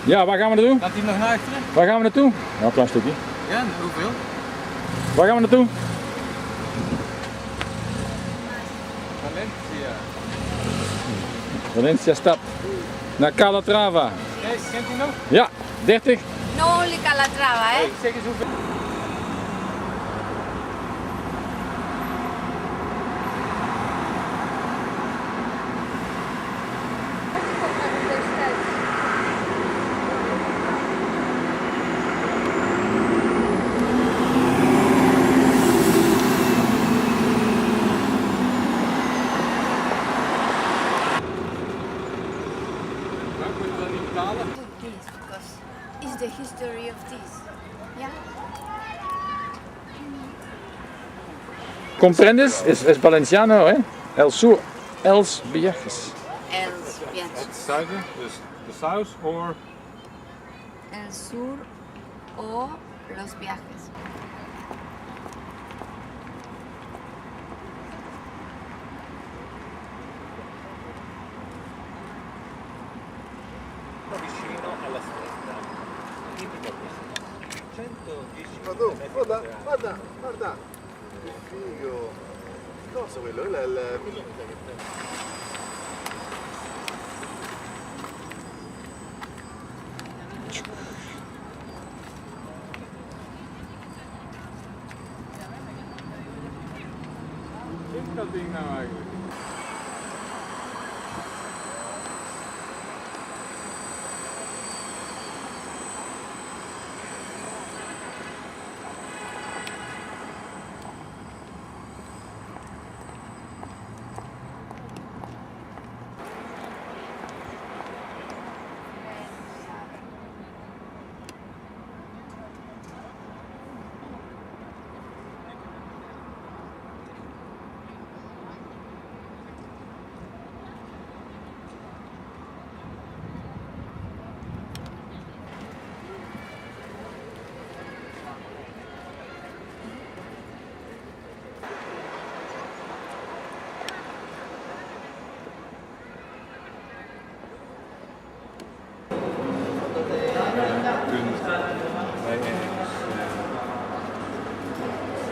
Ja, waar gaan we naartoe? Gaat hij nog naar achteren? Waar gaan we naartoe? Ja, een klein stukje. Ja, hoeveel? Waar gaan we naartoe? Valencia. Valencia stad. Naar Calatrava. Kijk, kent hij nog? Ja, 30. No only Calatrava, eh? Hey, zeg eens hoeveel. This, because it's the history of this. Yeah? Comprendes? Es Valenciano, ¿eh? El sur, els viajes. El viaje. Het zuiden, dus de south or El sur o los viajes. vicino alla stretta. Lì prima questo. 110 Guarda, guarda, guarda. Che figo. Cosa quello? Quello è il... Wat is dat ding nou eigenlijk?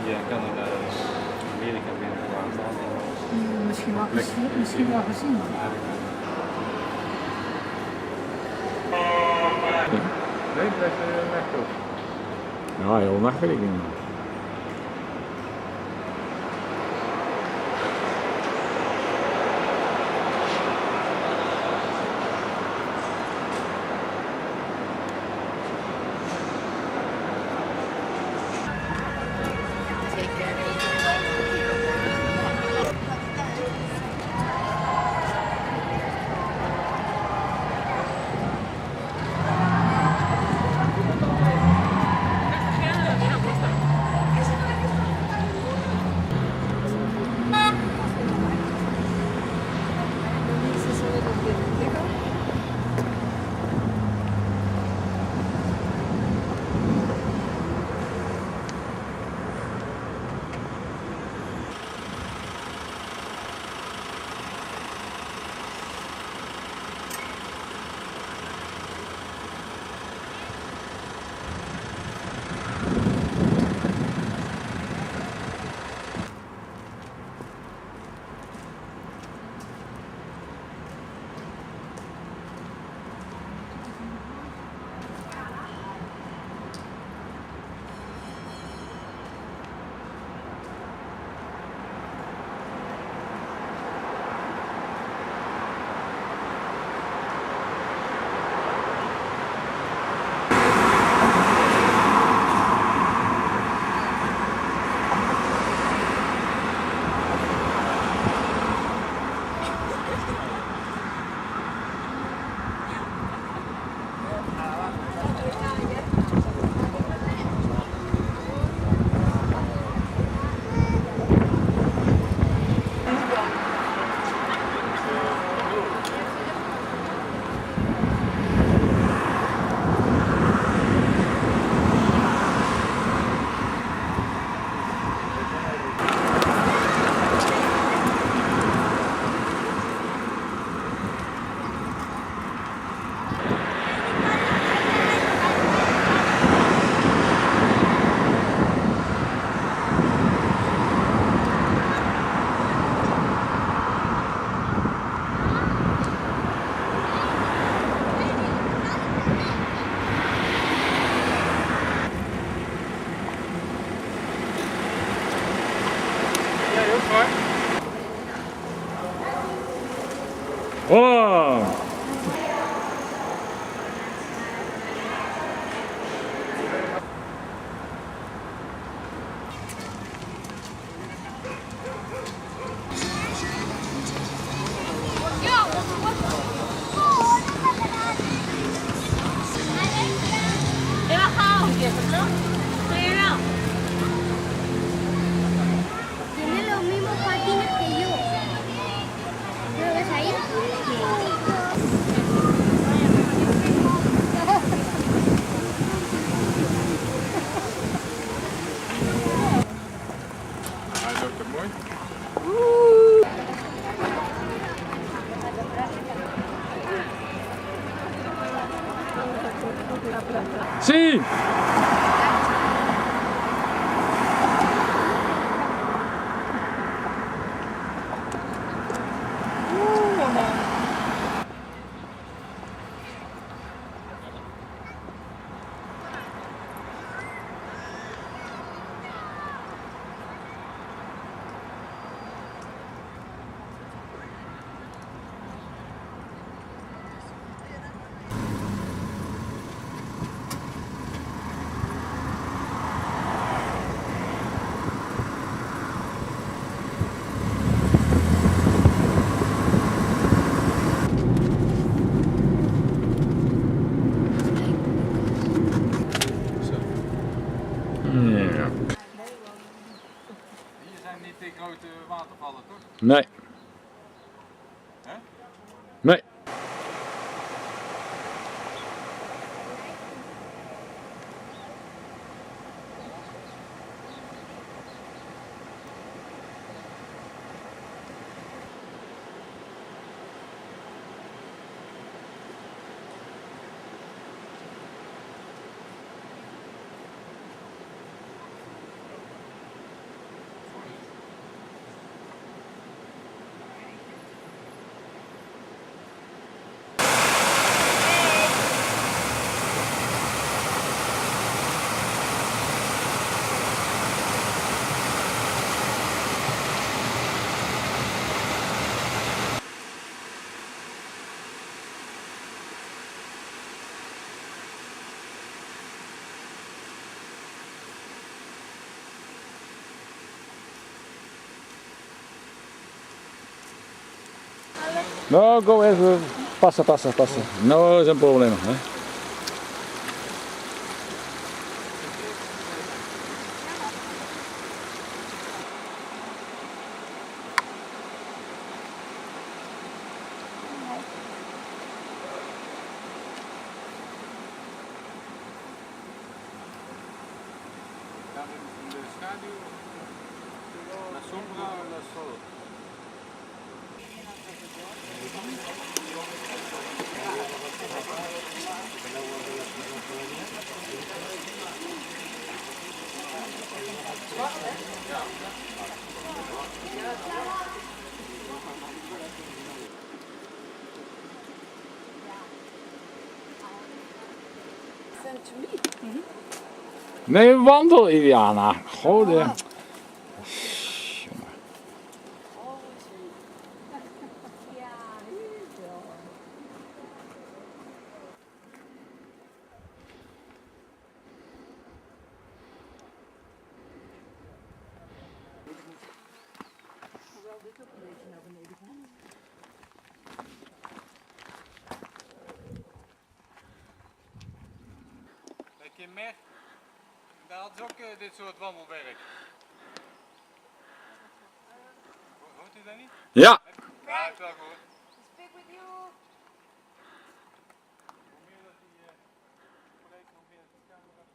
Via Canada, Amerika binnenkwam. Misschien wel gezien. Nee, blijf je weg op. Ja, heel nacht weet ik niet meer. Frank? Oh! Tiene los mismos patines que yo. ¿Lo ves ahí? Hij loopt er mooi. Zie! Ja. Hier zijn niet de grote watervallen, toch? Nee. Hè? Nee. No, go even. Passen, passen, passen. No, is een probleem. Hè? Daar in de schaduw. La sombra o la sol. Nee, wandel, Iliana. Goh, de... Kijk je meer? Daar hadden ze ook dit soort wandelwerk. Hoort u dat niet? Ja. Ja, het is wel goed. Speak with you. Hoe meer dat die project, hoe meer de camera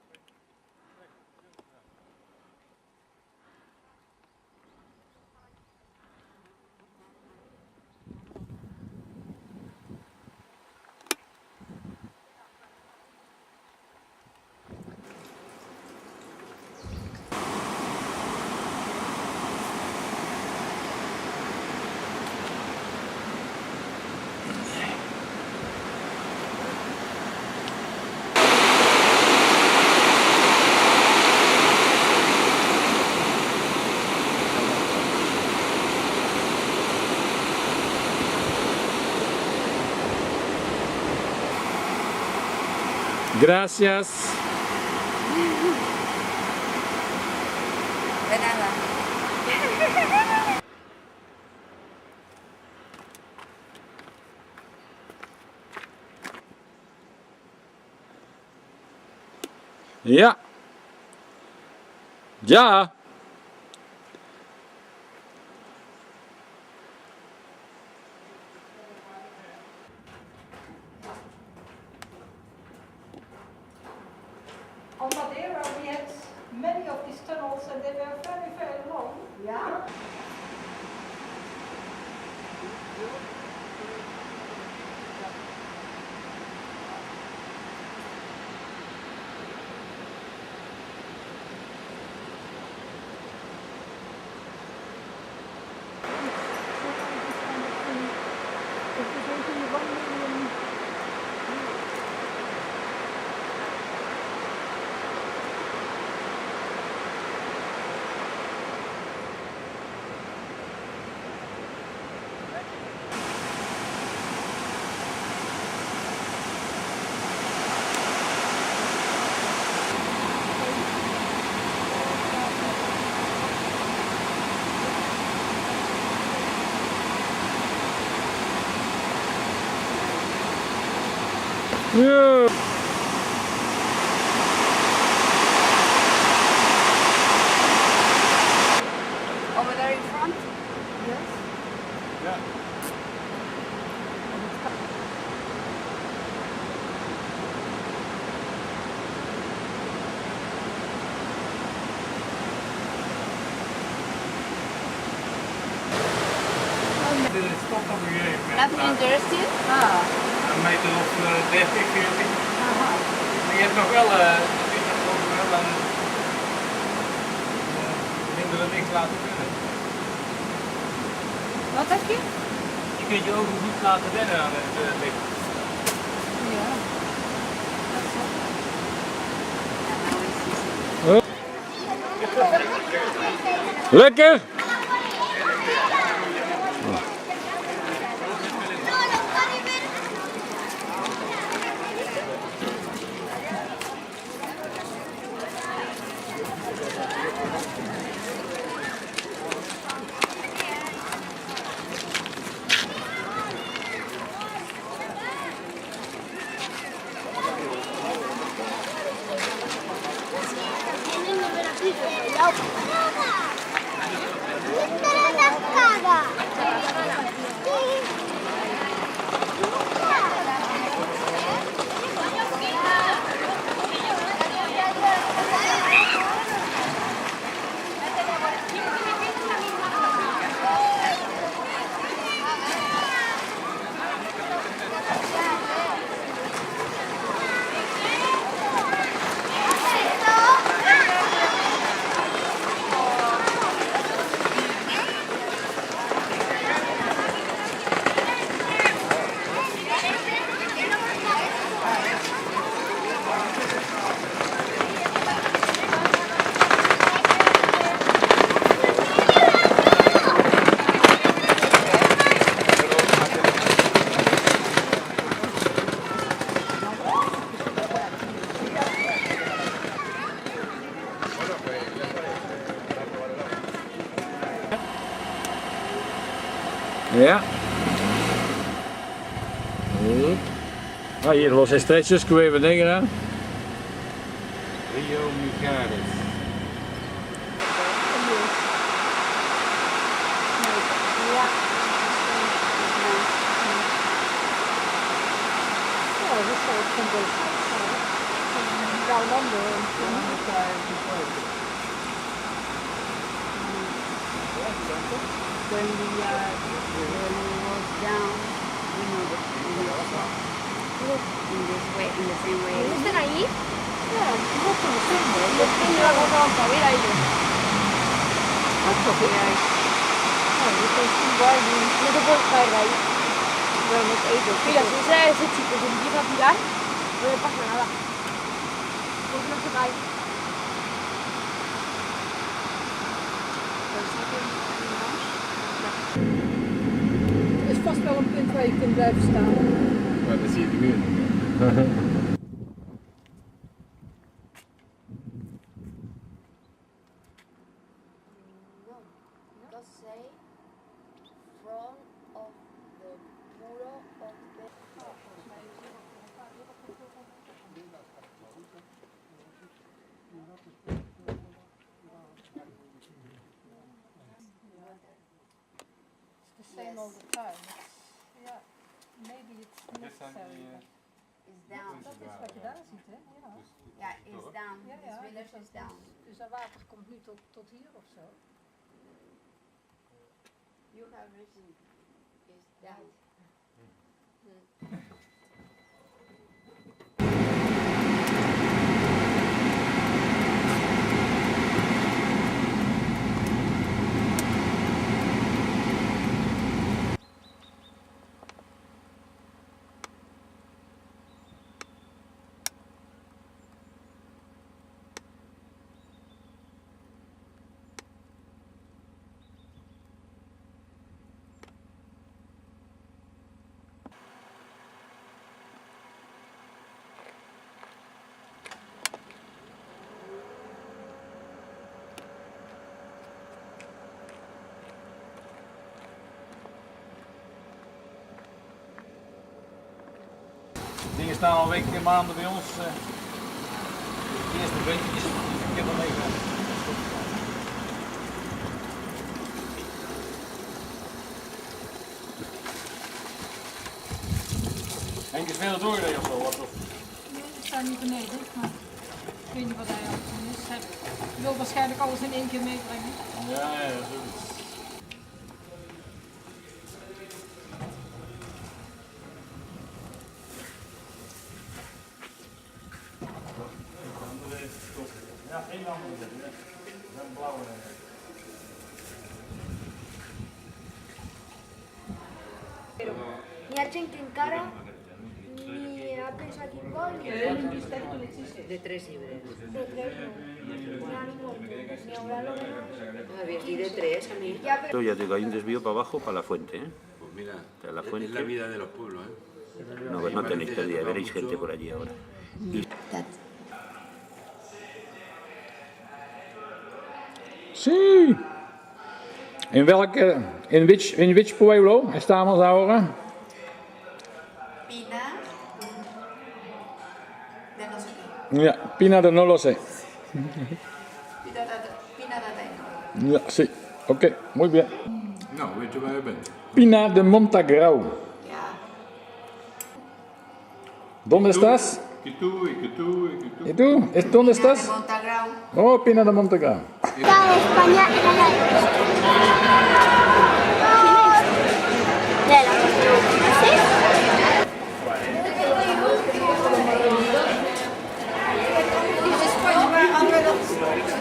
Gracias. De nada. Ja. Ja. On Madeira we had many of these tunnels and they were very, very long. Yeah. Ja. Over there in front? Dit is toch nog weer Nothing interesting? een meter of 30, 40. Maar je hebt nog wel, je hebt nog wel een mindere licht laten kunnen. Wat heb je? Je kunt je ogen goed laten wennen aan het licht. Ja. Lekker. Ja. Ah, hier los estrechos que even dingen aan. Rio Micharis. When we was down, you know, in this way, in the same way. ¿Están ahí? Mira, si usa ese chico que empieza a tirar, no le pasa nada. Porque no se cae. Er is vast wel een punt waar je kunt blijven staan. Maar dan zie je de muur niet meer. front of the muro of the It's the same all the time. It's, yeah, maybe it's necessary. is down. Dat is wat je daar ziet, hè? Ja. Ja, is down. Ja, This ja, village dus is down. Dus dat water komt nu tot hier of zo. You have risen is down. Dingen staan al weken en maanden bij ons. De eerste puntjes, ik heb er mee gedaan. Henk is veel doorgereden of zo? Of? Nee, die staan niet beneden, maar ik weet niet wat hij aan het doen is. Hij wil waarschijnlijk alles in één keer meebrengen. Ja, zoiets. Ja, één lamp moet zetten. Een blauwe. Ni ha hecho encara, ni ha pensado que igual, ni De 3 libres. de tres, no. Claro, ni ahora lo que A ver, di de 3 a mí. ya, pero Ya digo, hay un desvío para abajo para la fuente, ¿eh? Pues mira, O sea, la es fuente. la vida de los pueblos, ¿eh? No, no tenéis pérdida, veréis gente por allí ahora. Y Sí. In which pueblo estamos ahora? Pina de no sé qué. Ja, Pina de no lo sé. Pina de Tengo. Ja, sí. Ok, muy bien. Nou, weet je waar je bent? Pina de Montagrau. Ja. ¿Dónde estás? Ik toe. ¿Y tú? ¿Dónde estás? Montagrau. Oh, Pina de Montagrau. cada España era la de la Dit is Spanje, waar hadden we dat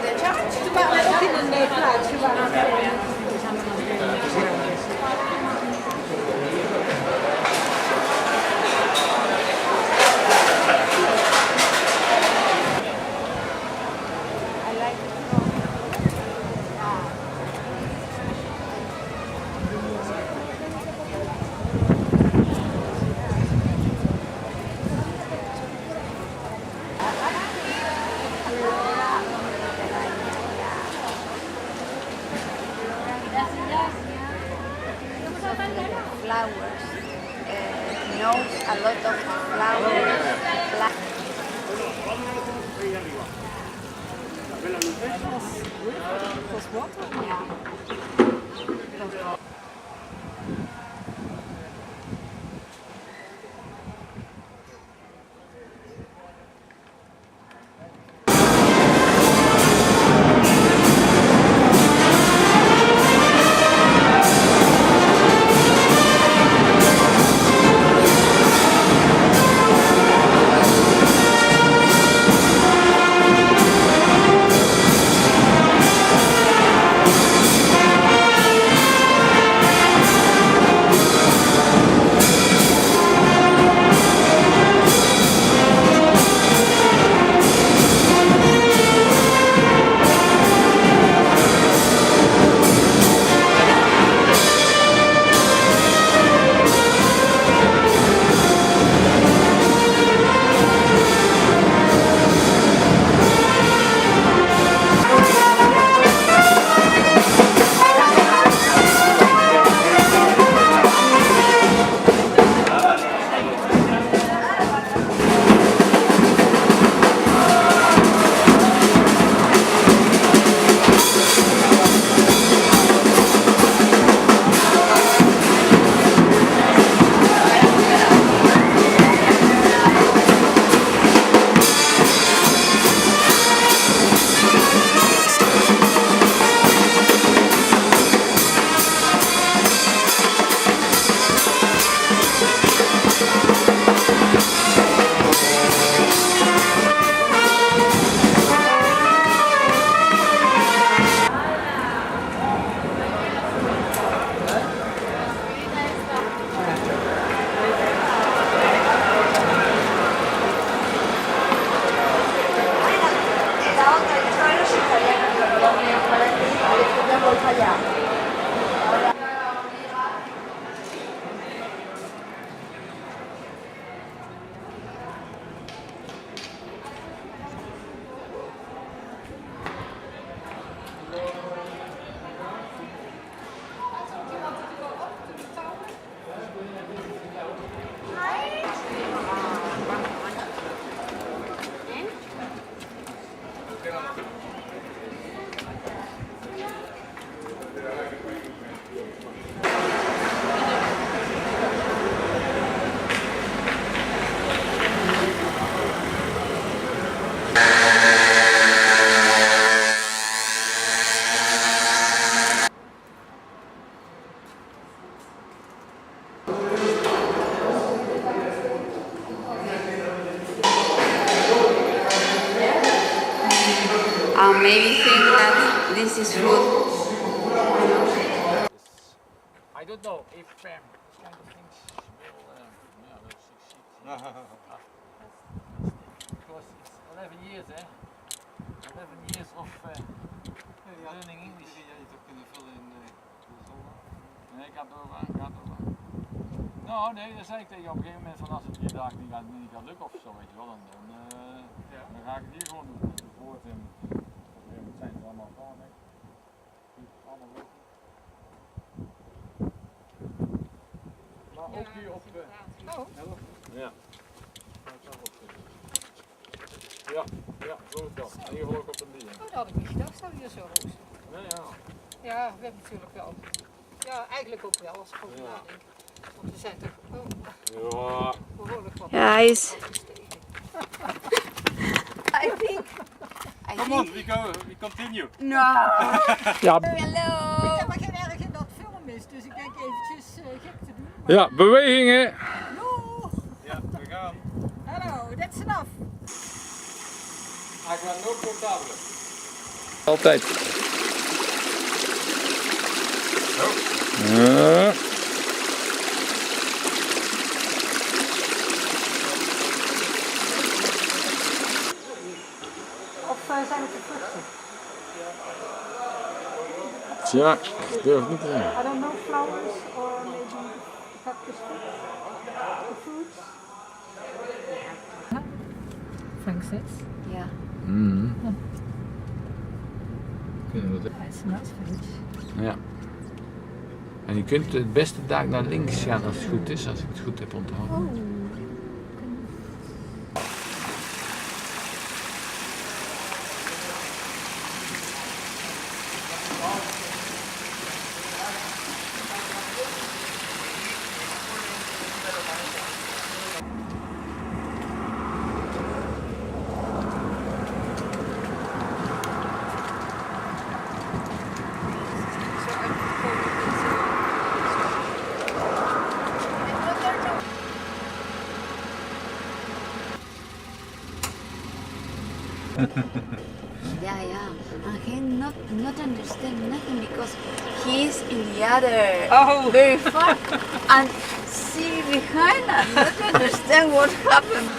de charge? Toen waren we ook in een plaatsje waar Flowers. Knows a lot of flowers. maybe think that this is food. I don't know if kind of things will succeed. Because it's 11 years, 11 years of learning English. Ja, je toch kunnen vullen in de zon. Nee, gaat door. Nou, nee, dat zei ik tegen je op een gegeven moment van als het 3 dagen niet gaat lukken of zo, weet je wel, dan ga ik het hier gewoon doen. Voort en op een gegeven moment zijn ze allemaal klaar mee. Allemaal leuk. Maar ook hier op Ja. Ja, zo is dat. In ieder geval ook op een dier. Oh, dat had ik niet gedacht, zou hier zo roos. Nee, ja. Ja, we hebben natuurlijk wel. Ja, eigenlijk ook wel als ik over nadenk. Want we zijn toch behoorlijk wat. Guys, I Come on, we continue. No. Ja, Hello. Ik heb maar geen erg in dat film is, dus ik denk eventjes gek te doen. ja, bewegingen. Ja, we gaan. Hallo, that's enough. Ik ben ook portabele. Altijd. Of zijn het de vruchten? Tja, ik durf het niet te zeggen. I don't know, flowers or maybe cactus the fruits. Frank says. Yeah. It's nice fruit. Ja. En je kunt het beste daar naar links gaan als het goed is, als ik het goed heb onthouden. Yeah. And he not understand nothing because he is in the other very far and see behind and not understand what happened.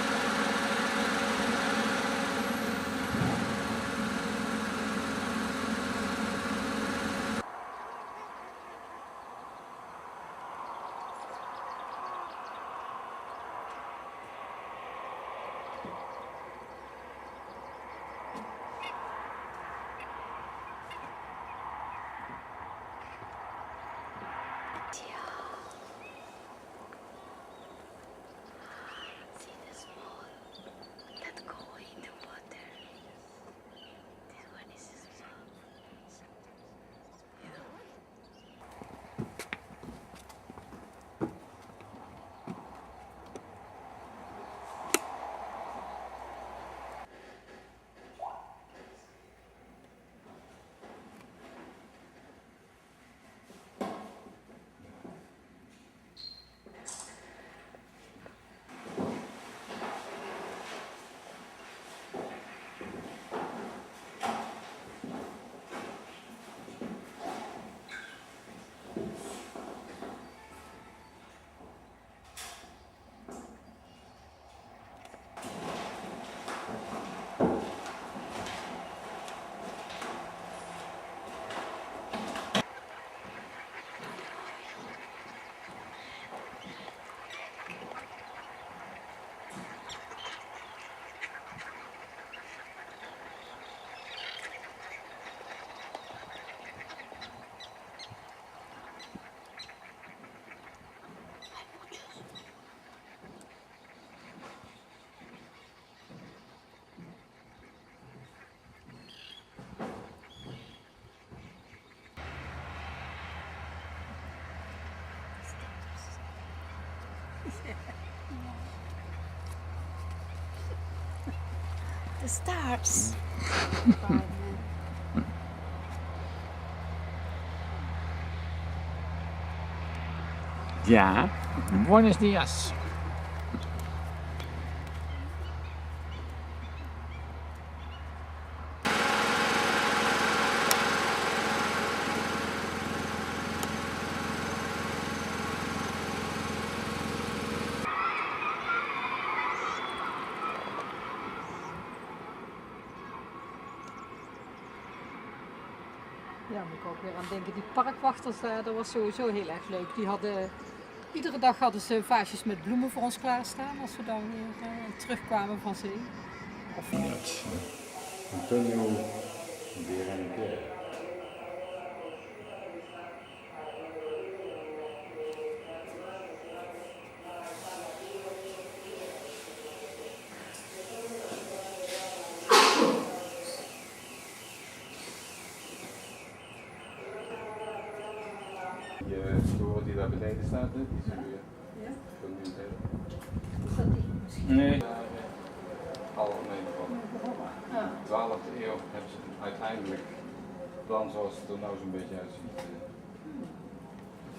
The stars. Ja, buenos días. Ja, moet ik ook weer aan denken. Die parkwachters daar, dat was sowieso heel erg leuk. Die hadden, iedere dag hadden ze vaasjes met bloemen voor ons klaarstaan als we dan weer terugkwamen van zee. Antonio Berenguer. Je stoor die daar beneden staat, hè? Die zien we weer. Is dat die misschien? Nee. Algemeen van 12e eeuw hebben ze uiteindelijk het plan zoals het er nou zo'n beetje uitziet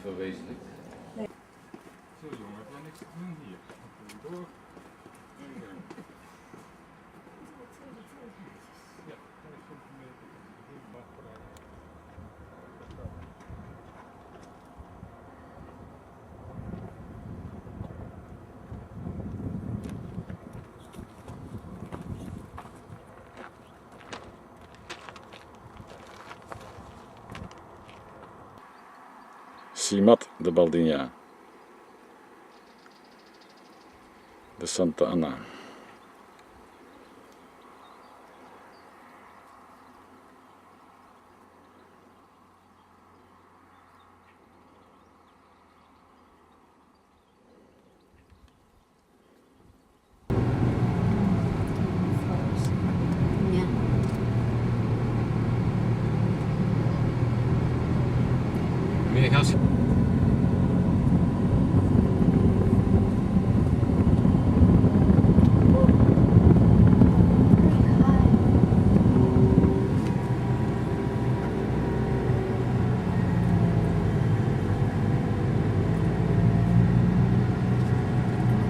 verwezenlijkt. Zo jongen, heb jij niks te doen hier? Door. Ja, dat is ook een beetje heel makkelijk. Simat de Baldinia. De Santa Anna. Ja. Meer gas. Om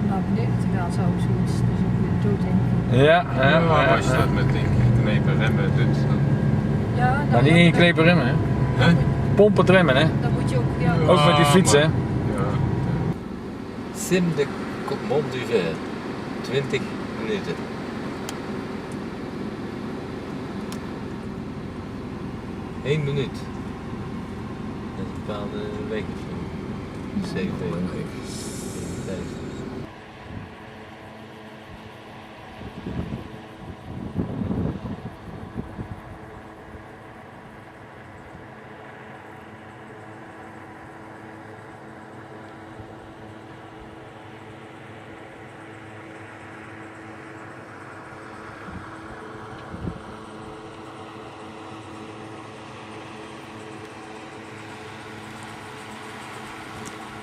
naar beneden te gaan zou ik zoiets, dus ook weer dood denken. Ja. Als je dat met die knepen remmen doet, dan... Ja, Maar niet in je knepen remmen, hè? Pompen remmen, hè? Dan moet je ook, ja, Ook met die fiets, hè? Ja. Sim de Mont du Ver. 20 minuten. Eén minuut. Dat is een bepaalde week of zo. 7 weken.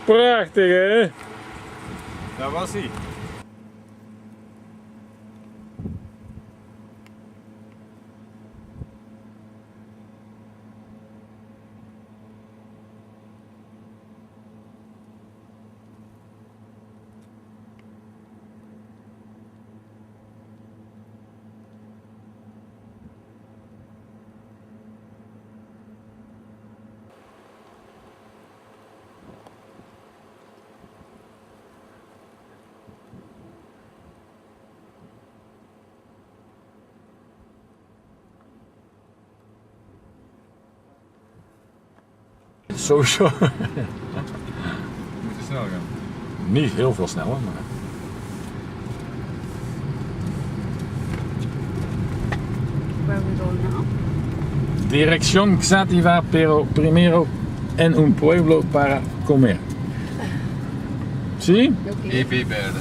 Prachtig, hè? Daar was hij. Sowieso. We moeten snel gaan. Niet heel veel sneller, maar... Where are we going now? Dirección Xativa, pero primero en un pueblo para comer. ¿Sí? EP Verde.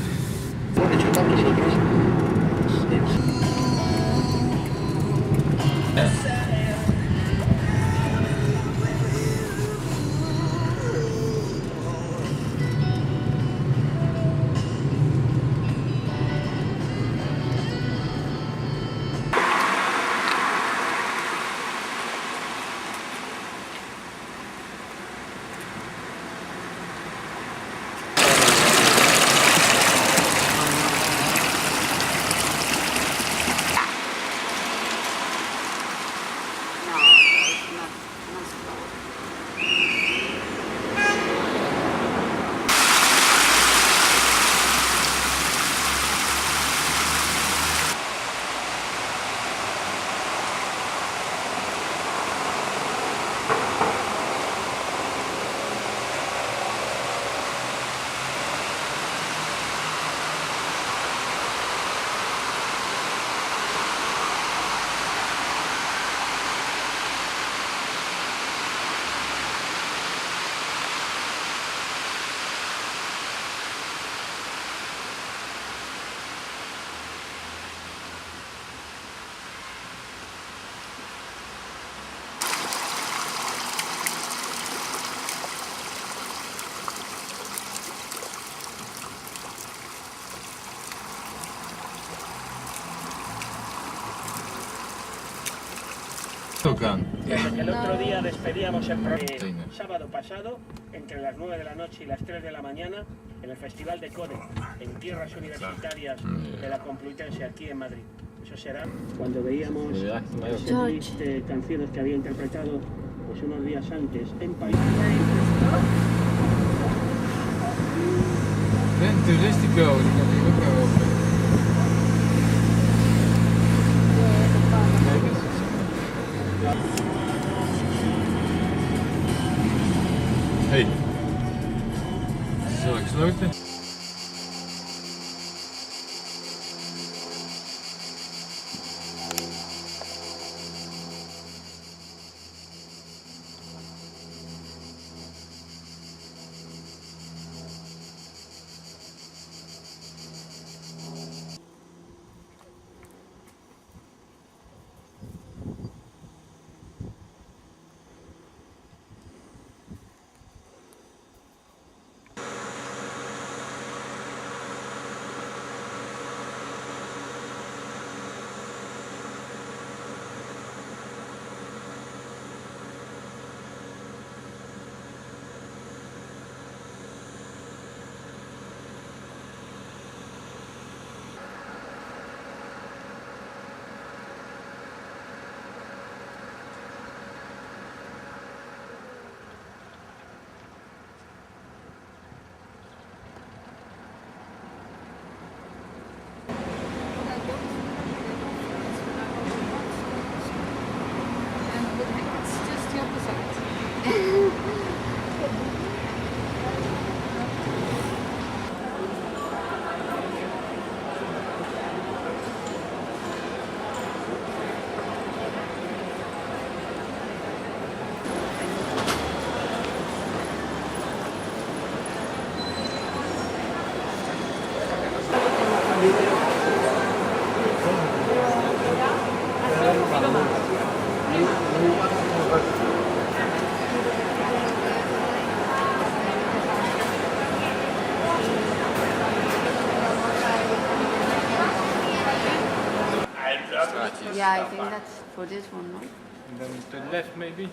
ook aan. Desde que el otro día despedíamos el sábado pasado, entre las 9 de la noche y las 3 de la mañana, en el Festival de Code, en tierras universitarias de la Complutense, aquí en Madrid. Eso será cuando veíamos esas canciones que había interpretado pues, unos días antes en País. Ben Touristico, die kan hier ook wel over. Hey, is het al gesloten? Yeah, I think that's for this one, no? And then to the left maybe?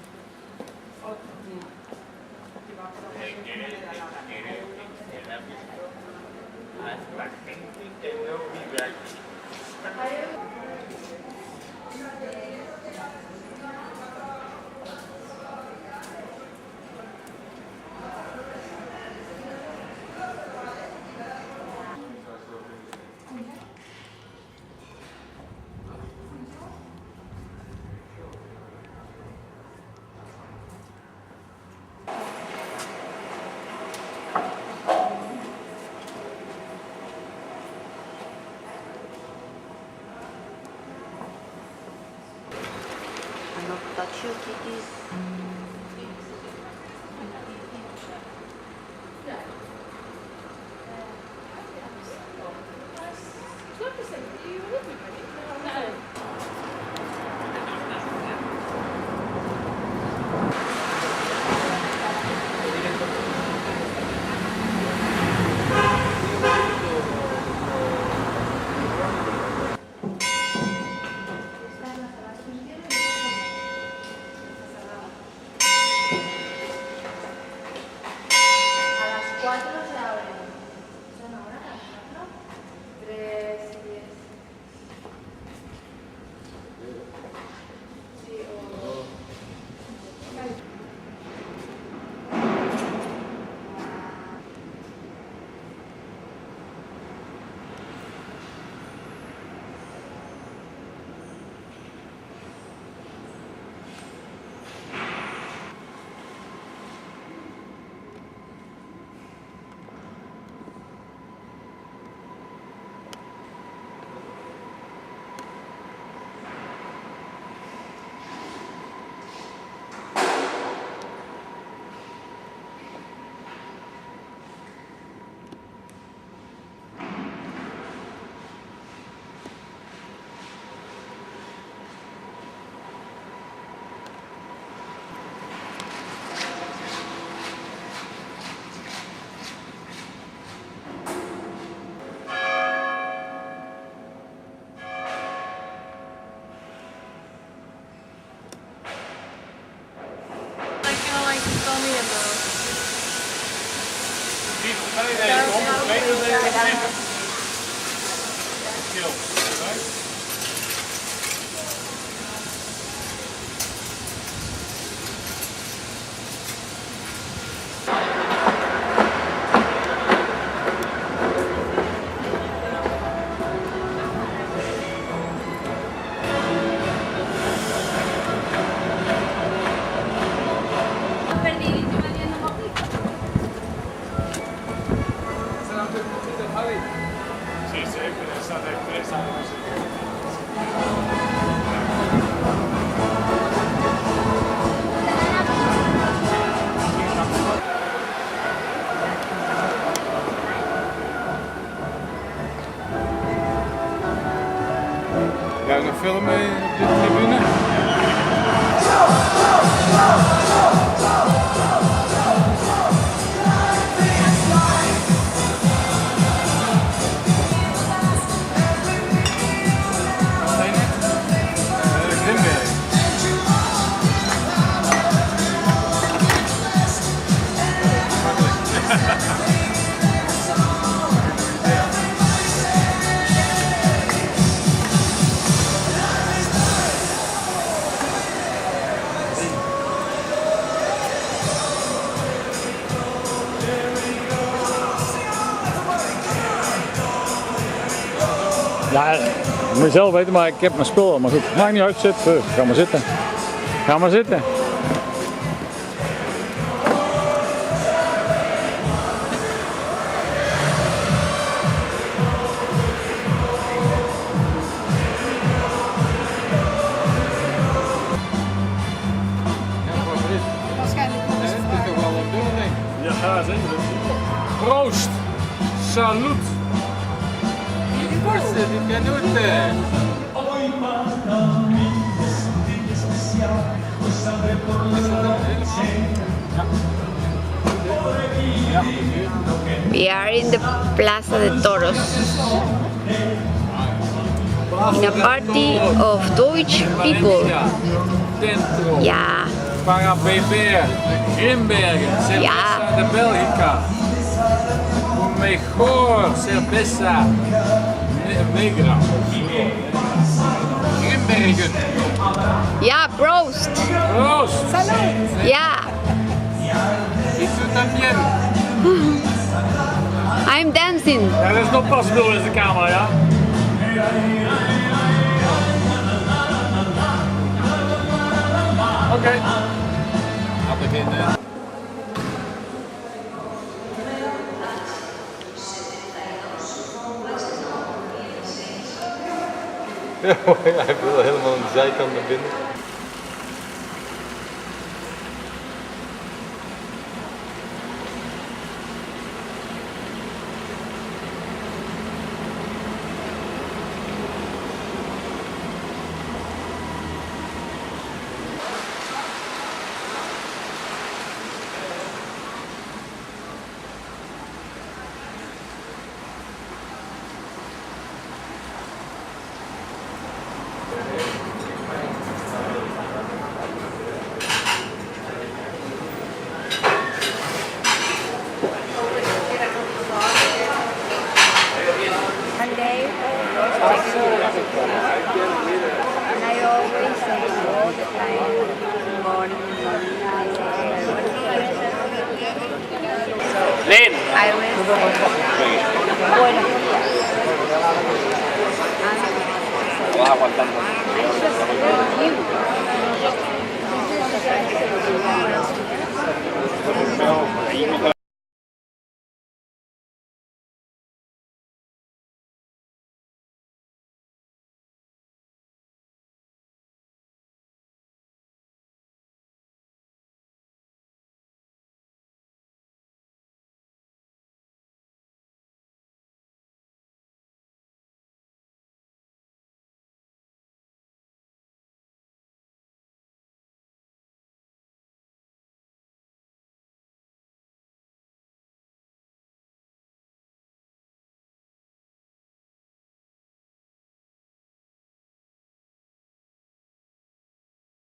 Sì, sempre, è stata interessante. Ga je nog filmen op de tribune? Ja, dat moet je zelf weten, maar ik heb mijn spul al. Maar goed, maakt niet uit, zit. Ga maar zitten. Ga maar zitten. Waarschijnlijk nog eens Het is toch wel een dubbel ding. Ja, zeker. Proost! Salut! Forse di pianute! We are in the Plaza de Toros. In a party of Deutsch people. Dentro. Ja. Para beber. Grimbergen. Cerveza de Belgica. O mejor cerveza negra. Grimbergen. Ja, Prost. Proost. Salut. Ja. Y tú también. I'm dancing. Ja, dat is nog pas bedoeld in de camera, ja? Oké. Ga beginnen. Ja, hij wil helemaal aan de zijkant naar binnen. And I always say all the time, morning, Len. I will say, buenos días. Aguantando.